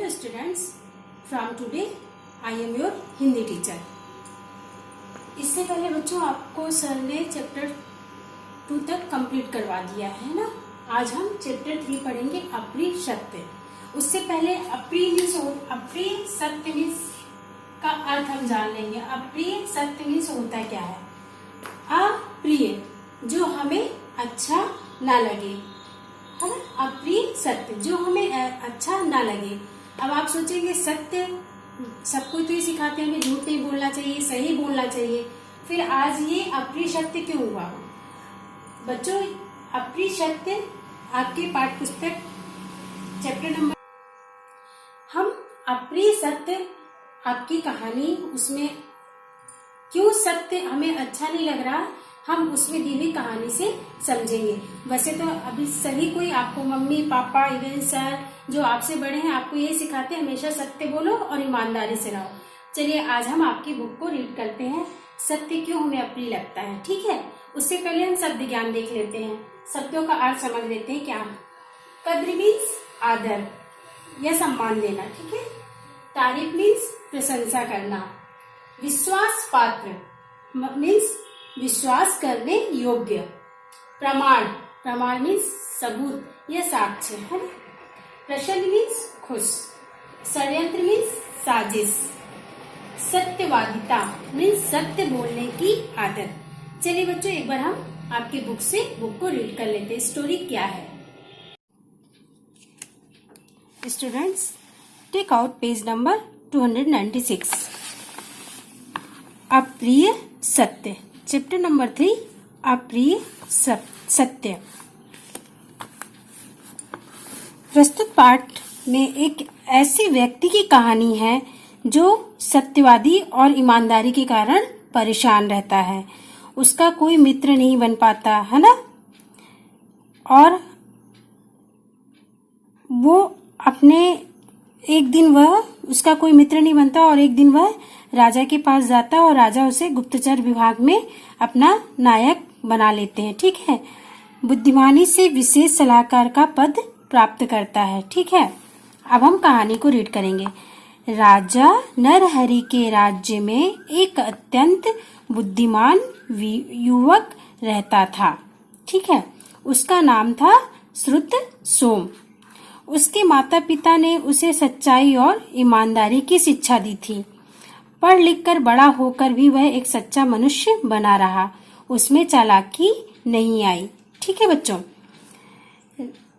Hello students, from today I am your Hindi teacher. इससे पहले बच्चों आपको सर ने चैप्टर 2 तक कंप्लीट करवा दिया है ना। आज हम चैप्टर 3 पढ़ेंगे अप्रिय सत्य। उससे पहले अप्रिय सत्य मीन्स का अर्थ हम जान लेंगे। अप्रिय सत्य मीन्स होता क्या है? अप्रिय जो हमें अच्छा ना लगे, है ना। अप्रिय सत्य जो हमें अच्छा ना लगे। अब आप सोचेंगे सत्य सबको तो ये सिखाते हैं हमें झूठ नहीं बोलना चाहिए, सही बोलना चाहिए, फिर आज ये अप्रिय सत्य क्यों हुआ? बच्चों अप्रिय सत्य आपके पाठ्य पुस्तक चैप्टर नंबर, हम अप्रिय सत्य आपकी कहानी उसमें क्यों सत्य हमें अच्छा नहीं लग रहा, हम उसमें दी हुई कहानी से समझेंगे। वैसे तो अभी सभी कोई आपको मम्मी पापा इवन सर जो आपसे बड़े हैं आपको यही सिखाते हैं हमेशा सत्य बोलो और ईमानदारी से रहो। चलिए आज हम आपकी बुक को रीड करते हैं, सत्य क्यों हमें अप्रिय लगता है। ठीक है, उससे पहले हम शब्द ज्ञान देख लेते हैं, शब्दों का अर्थ समझ लेते हैं। क्या कद्र मीन्स आदर या सम्मान देना, ठीक है। तारीफ मीन्स प्रशंसा करना। विश्वास पात्र मीन्स विश्वास करने योग्य। प्रमाण मीन्स सबूत या साक्ष्य, है ना। प्रसन्न मीन्स खुश। षड्यंत्र मीन्स साजिश। सत्यवादिता मीन्स सत्य बोलने की आदत। चलिए बच्चों एक बार हम आपकी बुक को रीड कर लेते हैं। स्टोरी क्या है? Students take out page number 296। अप्रिय सत्य, चैप्टर नंबर 3 अप्रिय सत्य। प्रस्तुत पाठ में एक ऐसे व्यक्ति की कहानी है जो सत्यवादी और ईमानदारी के कारण परेशान रहता है। उसका कोई मित्र नहीं बन पाता, है ना। और वो उसका कोई मित्र नहीं बनता और एक दिन वह राजा के पास जाता और राजा उसे गुप्तचर विभाग में अपना नायक बना लेते हैं, ठीक है। बुद्धिमानी से विशेष सलाहकार का पद प्राप्त करता है, ठीक है। अब हम कहानी को रीड करेंगे। राजा नरहरि के राज्य में एक अत्यंत बुद्धिमान युवक रहता था, ठीक है। उसका नाम था श्रुत सोम। उसके माता पिता ने उसे सच्चाई और ईमानदारी की शिक्षा दी थी। पढ़ लिख कर बड़ा होकर भी वह एक सच्चा मनुष्य बना रहा, उसमें चालाकी नहीं आई, ठीक है बच्चों।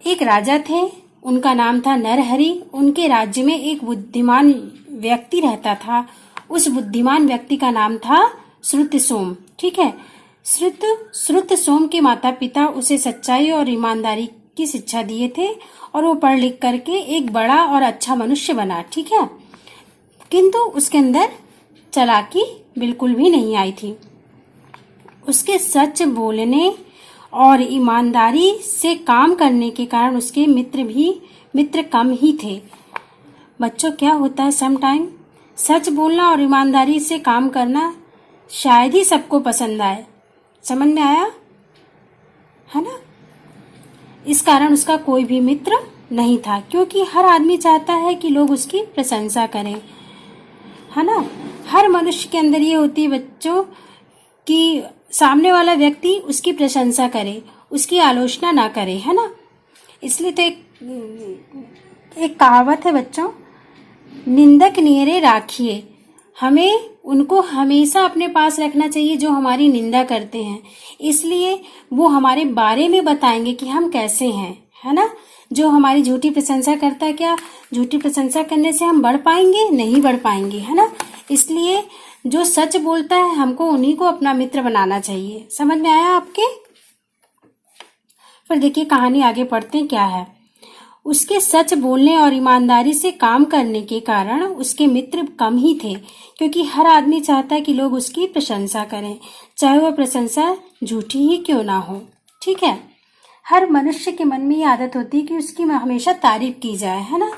एक राजा थे, उनका नाम था नरहरि। उनके राज्य में एक बुद्धिमान व्यक्ति रहता था। उस बुद्धिमान व्यक्ति का नाम था श्रुत सोम, ठीक है। श्रुत सोम के माता पिता उसे सच्चाई और ईमानदारी की शिक्षा दिए थे और वो पढ़ लिख करके एक बड़ा और अच्छा मनुष्य बना, ठीक है। किंतु उसके अंदर चालाकी बिल्कुल भी नहीं आई थी। उसके सच बोलने और ईमानदारी से काम करने के कारण उसके मित्र कम ही थे। बच्चों क्या होता है सम टाइम सच बोलना और ईमानदारी से काम करना शायद ही सबको पसंद आए। समझ में आया, है ना। इस कारण उसका कोई भी मित्र नहीं था, क्योंकि हर आदमी चाहता है कि लोग उसकी प्रशंसा करें, है ना। हर मनुष्य के अंदर ये होती है बच्चों कि सामने वाला व्यक्ति उसकी प्रशंसा करे, उसकी आलोचना ना करे, है ना। इसलिए तो एक कहावत है बच्चों, निंदक नियरे राखिए। हमें उनको हमेशा अपने पास रखना चाहिए जो हमारी निंदा करते हैं, इसलिए वो हमारे बारे में बताएंगे कि हम कैसे हैं, है ना। जो हमारी झूठी प्रशंसा करता है, क्या झूठी प्रशंसा करने से हम बढ़ पाएंगे? नहीं बढ़ पाएंगे, है ना। इसलिए जो सच बोलता है हमको उन्हीं को अपना मित्र बनाना चाहिए। समझ में आया आपके? फिर देखिए कहानी आगे पढ़ते हैं क्या है। उसके सच बोलने और ईमानदारी से काम करने के कारण उसके मित्र कम ही थे, क्योंकि हर आदमी चाहता है कि लोग उसकी प्रशंसा करें, चाहे वह प्रशंसा झूठी ही क्यों ना हो, ठीक है। हर मनुष्य के मन में ये आदत होती है कि उसकी हमेशा तारीफ की जाए, है ना।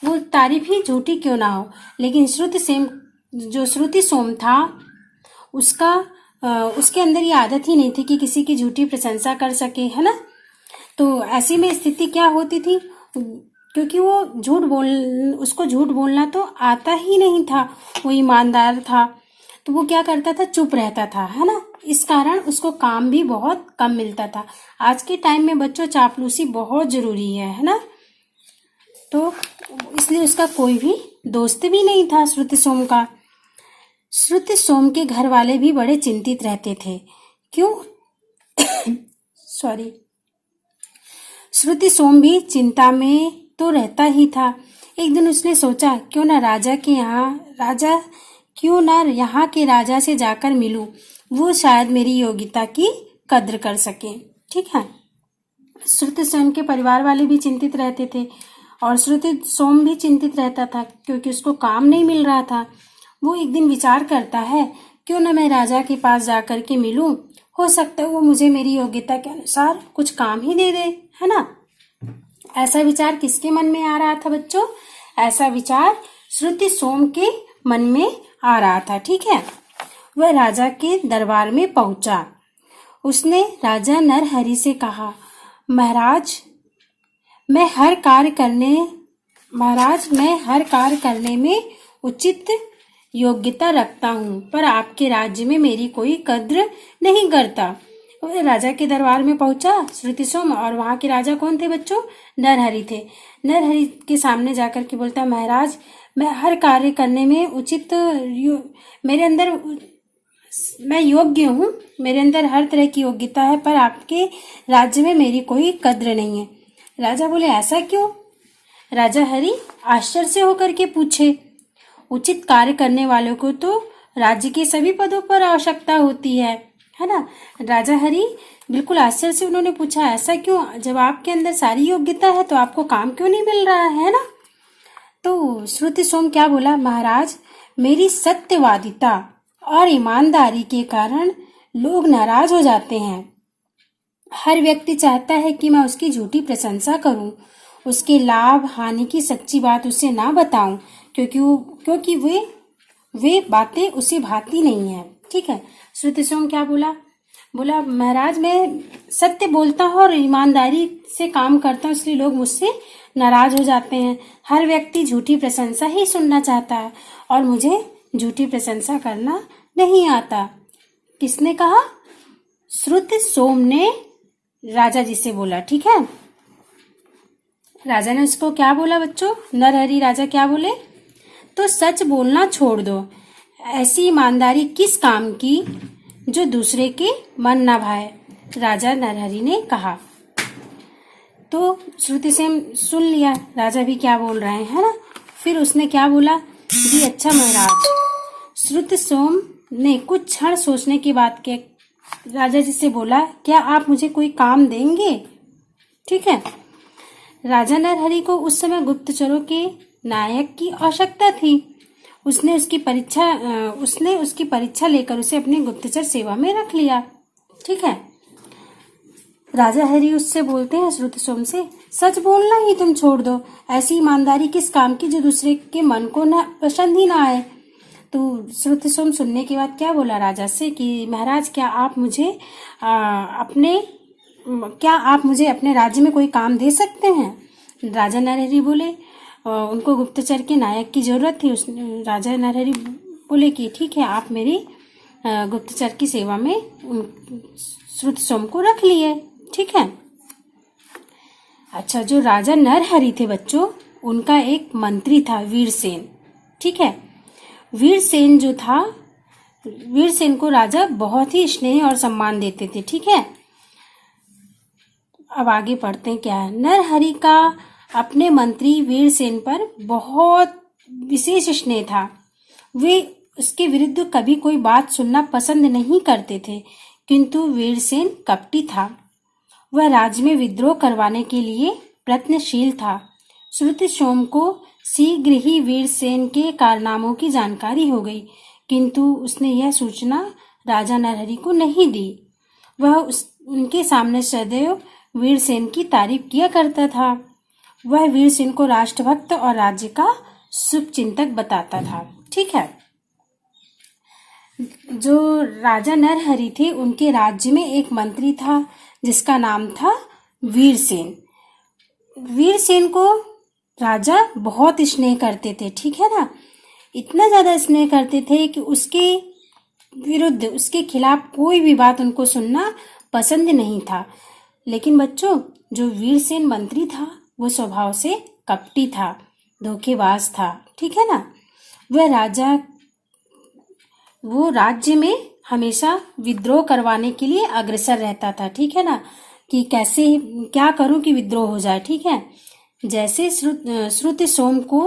वो तारीफ ही झूठी क्यों ना हो। लेकिन श्रुति सोम था उसके अंदर ये आदत ही नहीं थी कि किसी की झूठी प्रशंसा कर सके, है ना। तो ऐसी में स्थिति क्या होती थी क्योंकि उसको झूठ बोलना तो आता ही नहीं था, वो ईमानदार था, तो वो क्या करता था, चुप रहता था, है ना। इस कारण उसको काम भी बहुत कम मिलता था। आज के टाइम में बच्चों चापलूसी बहुत जरूरी है ना। तो इसलिए उसका कोई भी दोस्त भी नहीं था श्रुति सोम का। श्रुति सोम के घर वाले भी बड़े चिंतित रहते थे। क्यों सॉरी श्रुति सोम भी चिंता में तो रहता ही था। एक दिन उसने सोचा, क्यों ना यहाँ के राजा से जाकर मिलूं, वो शायद मेरी योग्यता की कद्र कर सके। ठीक है। श्रुति सोम के परिवार वाले भी चिंतित रहते थे और श्रुति सोम भी चिंतित रहता था, क्योंकि उसको काम नहीं मिल रहा था। वो एक दिन विचार करता है, क्यों ना मैं राजा के पास जाकर के मिलूं, हो सकता है वो मुझे मेरी योग्यता के अनुसार कुछ काम ही दे दे, है ना। ऐसा विचार किसके मन में आ रहा था बच्चों? ऐसा विचार श्रुति सोम के मन में आ रहा था। ठीक है। वह राजा के दरबार में पहुंचा। उसने राजा नरहरि से कहा, महाराज मैं हर कार्य करने में उचित योग्यता रखता हूँ, पर आपके राज्य में मेरी कोई कद्र नहीं करता। वह राजा के दरबार में पहुंचा श्रुति सोम, और वहां के राजा कौन थे बच्चों? नरहरि थे। नरहरि के सामने जाकर के बोलता, महाराज मैं हर कार्य करने में मैं योग्य हूँ, मेरे अंदर हर तरह की योग्यता है, पर आपके राज्य में मेरी कोई कद्र नहीं है। राजा बोले, ऐसा क्यों? राजा हरि आश्चर्य से होकर के पूछे, उचित कार्य करने वालों को तो राज्य के सभी पदों पर आवश्यकता होती है ना। राजा हरि बिल्कुल आश्चर्य से उन्होंने पूछा, ऐसा क्यों? जब आपके अंदर सारी योग्यता है तो आपको काम क्यों नहीं मिल रहा है ना। तो श्रुति सोम क्या बोला, महाराज मेरी सत्यवादिता और ईमानदारी के कारण लोग नाराज हो जाते हैं। हर व्यक्ति चाहता है कि मैं उसकी झूठी प्रशंसा करूं, उसके लाभ हानि की सच्ची बात उसे ना बताऊं, क्योंकि वे बातें उसे भाती नहीं है। ठीक है। श्रुति सोम क्या बोला, महाराज मैं सत्य बोलता हूँ और ईमानदारी से काम करता हूँ, इसलिए लोग मुझसे नाराज हो जाते हैं। हर व्यक्ति झूठी प्रशंसा ही सुनना चाहता है और मुझे झूठी प्रशंसा करना नहीं आता। किसने कहा? श्रुति सोम ने राजा जी से बोला। ठीक है। राजा ने उसको क्या बोला बच्चों? नरहरि राजा क्या बोले? तो सच बोलना छोड़ दो, ऐसी ईमानदारी किस काम की जो दूसरे के मन न भाए, राजा नरहरि ने कहा। तो श्रुति सेन सुन लिया राजा भी क्या बोल रहे हैं, है ना। फिर उसने क्या बोला, जी अच्छा महाराज। श्रुति सोम ने कुछ क्षण सोचने की बात के राजा जी से बोला, क्या आप मुझे कोई काम देंगे? ठीक है। राजा नरहरि को उस समय गुप्तचरों के नायक की आवश्यकता थी। उसने उसकी परीक्षा लेकर उसे अपनी गुप्तचर सेवा में रख लिया। ठीक है। राजा हरि उससे बोलते हैं श्रुति सोम से, सच बोलना ही तुम छोड़ दो, ऐसी ईमानदारी किस काम की जो दूसरे के मन को ना पसंद ही ना आए। तो श्रुति सोम सुनने के बाद क्या बोला राजा से कि महाराज क्या आप मुझे अपने राज्य में कोई काम दे सकते हैं? राजा नरहरि बोले, उनको गुप्तचर के नायक की जरूरत थी। राजा नरहरि बोले कि ठीक है, आप मेरी गुप्तचर की सेवा में श्रुति सोम को रख लिए। ठीक है। अच्छा, जो राजा नरहरि थे बच्चों, उनका एक मंत्री था वीरसेन। ठीक है। वीरसेन को राजा बहुत ही स्नेह और सम्मान देते थे। ठीक है। अब आगे पढ़ते हैं क्या है। नरहरि का अपने मंत्री वीरसेन पर बहुत विशेष स्नेह था। वे उसके विरुद्ध कभी कोई बात सुनना पसंद नहीं करते थे, किंतु वीरसेन कपटी था। वह राज्य में विद्रोह करवाने के लिए प्रयत्नशील था। श्रुति सोम को शीघ्र ही वीरसेन के कारनामों की जानकारी हो गई, किंतु उसने यह सूचना राजा नरहरि को नहीं दी। वह उनके सामने सदैव वीरसेन की तारीफ किया करता था। वह वीरसेन को राष्ट्रभक्त और राज्य का शुभचिंतक बताता था। ठीक है। जो राजा नरहरि थे, उनके राज्य में एक मंत्री था जिसका नाम था वीरसेन। वीरसेन को राजा बहुत स्नेह करते थे, ठीक है ना। इतना ज्यादा स्नेह करते थे कि उसके विरुद्ध, उसके खिलाफ कोई भी बात उनको सुनना पसंद नहीं था। लेकिन बच्चों, जो वीरसेन मंत्री था वो स्वभाव से कपटी था, धोखेबाज था, ठीक है ना। वो राज्य में हमेशा विद्रोह करवाने के लिए अग्रसर रहता था, ठीक है ना, कि कैसे क्या करूं कि विद्रोह हो जाए, ठीक है। जैसे श्रुति सोम को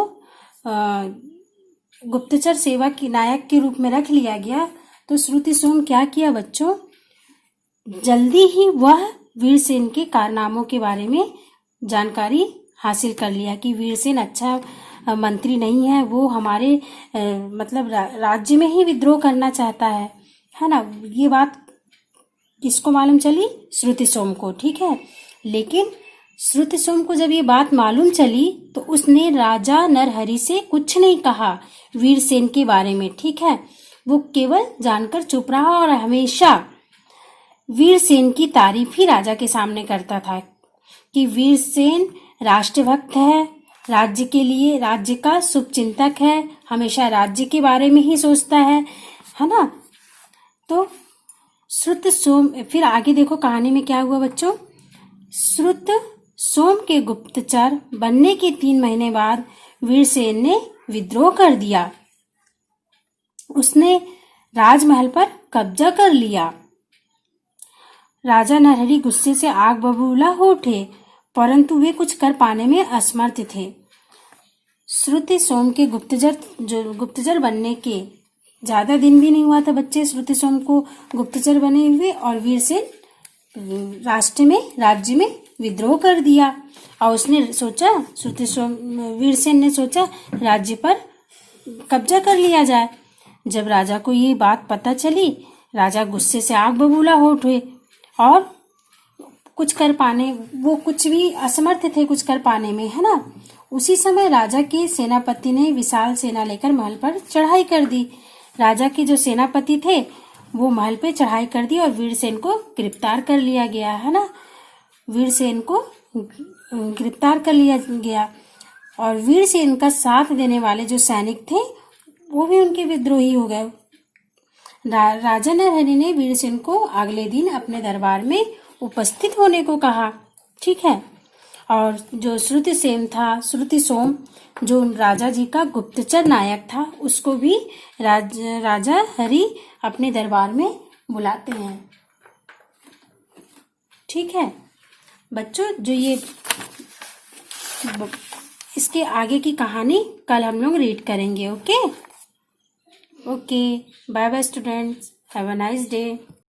गुप्तचर सेवा की नायक के रूप में रख लिया गया, तो श्रुति सोम क्या किया बच्चों, जल्दी ही वह वीरसेन के कारनामों के बारे में जानकारी हासिल कर लिया कि वीरसेन अच्छा मंत्री नहीं है, वो हमारे मतलब राज्य में ही विद्रोह करना चाहता है ना। ये बात किसको मालूम चली? श्रुति सोम को, ठीक है। लेकिन श्रुति सोम को जब ये बात मालूम चली तो उसने राजा नरहरि से कुछ नहीं कहा वीरसेन के बारे में, ठीक है। वो केवल जानकर चुप रहा और हमेशा वीरसेन की तारीफ ही राजा के सामने करता था कि वीरसेन राष्ट्रभक्त है, राज्य के लिए, राज्य का शुभचिंतक है, हमेशा राज्य के बारे में ही सोचता है ना। तो श्रुत सोम, फिर आगे देखो कहानी में क्या हुआ बच्चों। श्रुत सोम के गुप्तचर बनने के 3 महीने बाद वीरसेन ने विद्रोह कर दिया। उसने राजमहल पर कब्जा कर लिया। राजा नरहरि गुस्से से आग बबूला हो उठे, परंतु वे कुछ कर पाने में असमर्थ थे। श्रुति सोम के गुप्तचर बनने के ज्यादा दिन भी नहीं हुआ था बच्चे, श्रुति सोम को गुप्तचर बने हुए, और वीरसेन राज्य में विद्रोह कर दिया। और उसने सोचा, वीरसेन ने सोचा राज्य पर कब्जा कर लिया जाए। जब राजा को ये बात पता चली, राजा गुस्से से आग बबूला हो उठे और वो कुछ भी असमर्थ थे कुछ कर पाने में, है ना। उसी समय राजा के सेनापति ने विशाल सेना लेकर महल पर चढ़ाई कर दी। राजा के जो सेनापति थे वो महल पे चढ़ाई कर दी और वीरसेन को गिरफ्तार कर लिया गया, है ना। वीरसेन को गिरफ्तार कर लिया गया और वीरसेन का साथ देने वाले जो सैनिक थे वो भी उनके विद्रोही हो गए। राजा नरहरि ने वीरसेन को अगले दिन अपने दरबार में उपस्थित होने को कहा, ठीक है। और जो श्रुति सोम जो राजा जी का गुप्तचर नायक था, उसको भी राजा हरि अपने दरबार में बुलाते हैं, ठीक है बच्चों। जो ये इसके आगे की कहानी कल हम लोग रीड करेंगे। Okay, bye bye students, have a nice day.